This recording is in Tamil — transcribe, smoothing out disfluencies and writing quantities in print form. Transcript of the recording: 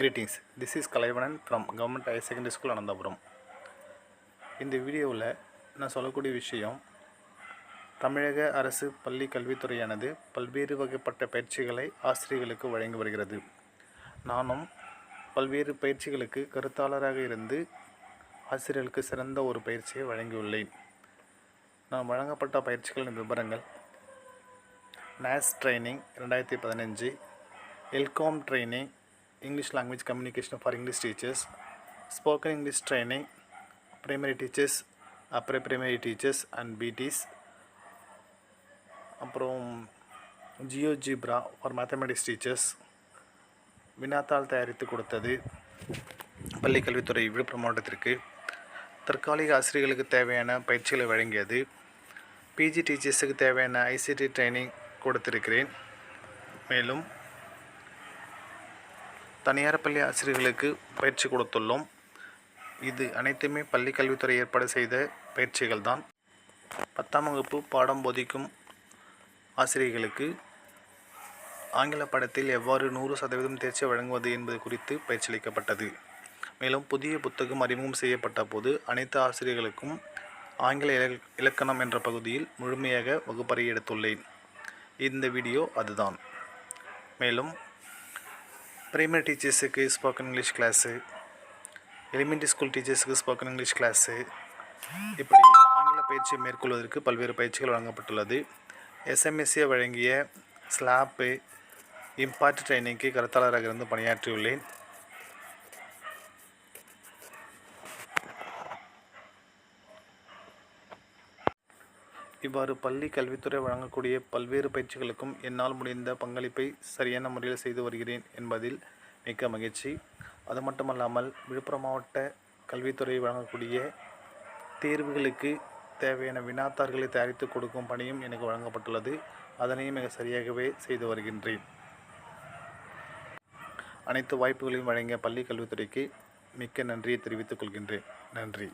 Greetings. This is Kalaivanan from Government Higher Secondary School, Anandapuram. இந்த வீடியோவில் நான் சொல்லக்கூடிய விஷயம், தமிழக அரசு பள்ளி கல்வித்துறையானது பல்வேறு வகைப்பட்ட பயிற்சிகளை ஆசிரியர்களுக்கு வழங்கி வருகிறது. நானும் பல்வேறு பயிற்சிகளுக்கு கருத்தாளராக இருந்து ஆசிரியர்களுக்கு சிறந்த ஒரு பயிற்சியை வழங்கியுள்ளேன். நான் வழங்கப்பட்ட பயிற்சிகளின் விவரங்கள்: NAS training 2015, ELCOM training English Language Communication for English Teachers, Spoken English Training, Primary Teachers, Upper Primary Teachers and BTs, அப்புறம் GeoGebra for Mathematics Teachers, வினாத்தாள் தயாரித்து கொடுத்தது பள்ளிக்கல்வித்துறை விழுப்புரம் மாவட்டத்திற்கு. தற்காலிக ஆசிரியர்களுக்கு தேவையான பயிற்சிகளை வழங்கியது. பிஜி டீச்சர்ஸுக்கு தேவையான ICT ட்ரைனிங் கொடுத்திருக்கிறேன். மேலும் தனியார் பள்ளி ஆசிரியர்களுக்கு பயிற்சி கொடுத்துள்ளோம். இது அனைத்துமே பள்ளி கல்வித்துறை ஏற்பாடு செய்த பயிற்சிகள் தான். 10ஆம் வகுப்பு பாடம் போதிக்கும் ஆசிரியர்களுக்கு ஆங்கில பாடத்தில் எவ்வாறு 100% தேர்ச்சி வழங்குவது என்பது குறித்து பயிற்சி அளிக்கப்பட்டது. மேலும் புதிய புத்தகம் அறிமுகம் செய்யப்பட்ட போது அனைத்து ஆசிரியர்களுக்கும் ஆங்கில இலக்கணம் என்ற பகுதியில் முழுமையாக வகுப்பறை எடுத்துள்ளேன். இந்த வீடியோ அதுதான். மேலும் பிரைமரி டீச்சர்ஸுக்கு spoken English class, elementary school டீச்சர்ஸுக்கு ஸ்போக்கன் இங்கிலீஷ் கிளாஸு, இப்படி ஆங்கில பயிற்சியை மேற்கொள்வதற்கு பல்வேறு பயிற்சிகள் வழங்கப்பட்டுள்ளது. SMSA வழங்கிய ஸ்லாப்பு இம்பார்ட் ட்ரைனிங்க்கு கருத்தாளராக இருந்து பணியாற்றியுள்ளேன். இவ்வாறு பள்ளி கல்வித்துறை வழங்கக்கூடிய பல்வேறு பயிற்சிகளுக்கும் என்னால் முடிந்த பங்களிப்பை சரியான முறையில் செய்து வருகிறேன் என்பதில் மிக்க மகிழ்ச்சி. அது மட்டுமல்லாமல் விழுப்புரம் மாவட்ட கல்வித்துறை வழங்கக்கூடிய தேர்வுகளுக்கு தேவையான வினாத்தாள்களை தயாரித்து கொடுக்கும் பணியும் எனக்கு வழங்கப்பட்டுள்ளது. அதனையும் மிக சரியாகவே செய்து வருகின்றேன். அனைத்து வாய்ப்புகளையும் வழங்கிய பள்ளி கல்வித்துறைக்கு மிக்க நன்றியை தெரிவித்துக் கொள்கின்றேன். நன்றி.